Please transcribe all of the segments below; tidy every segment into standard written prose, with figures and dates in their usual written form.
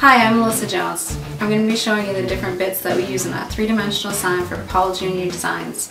Hi, I'm Melissa Jones. I'm going to be showing you the different bits that we use in a three-dimensional sign for Paul Jr. designs.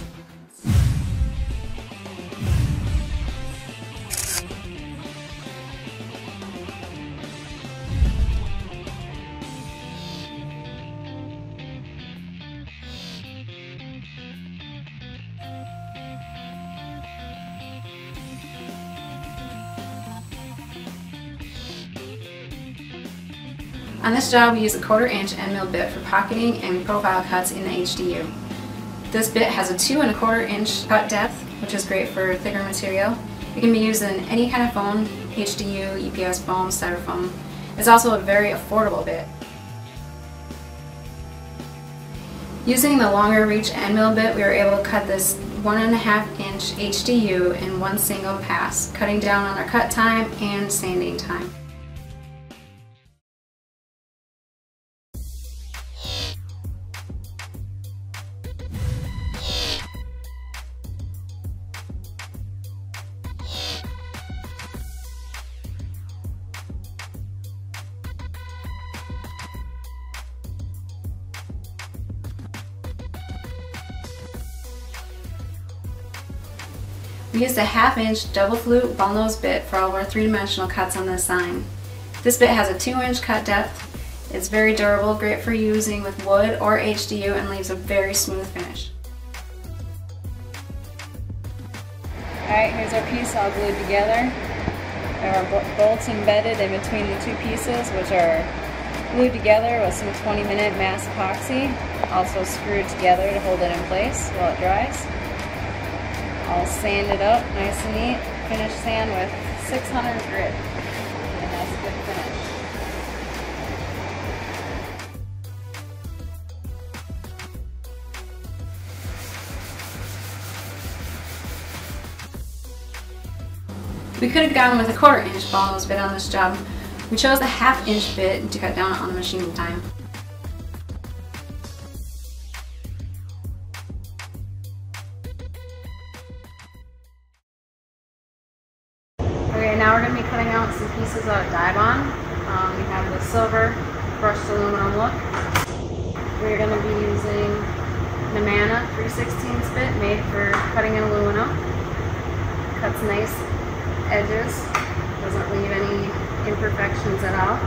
On this job, we use a 1/4 inch end mill bit for pocketing and profile cuts in the HDU. This bit has a 2 1/4 inch cut depth, which is great for thicker material. It can be used in any kind of foam, HDU, EPS foam, styrofoam. It's also a very affordable bit. Using the longer reach end mill bit, we were able to cut this 1.5 inch HDU in one single pass, cutting down on our cut time and sanding time. We used a 1/2 inch double flute Ballnose bit for all of our three-dimensional cuts on this sign. This bit has a 2 inch cut depth. It's very durable, great for using with wood or HDU, and leaves a very smooth finish. Alright, here's our piece all glued together. There are bolts embedded in between the two pieces, which are glued together with some 20-minute mass epoxy, also screwed together to hold it in place while it dries. I'll sand it up nice and neat, finish sand with 600 grit, and that's a good finish. We could have gone with a 1/4 inch Ballnose bit on this job. We chose the 1/2 inch bit to cut down on the machine time. Okay, now we're going to be cutting out some pieces out of Dibond. We have the silver brushed aluminum look. We're going to be using an Amana 3/16 bit made for cutting in aluminum. Cuts nice edges, doesn't leave any imperfections at all.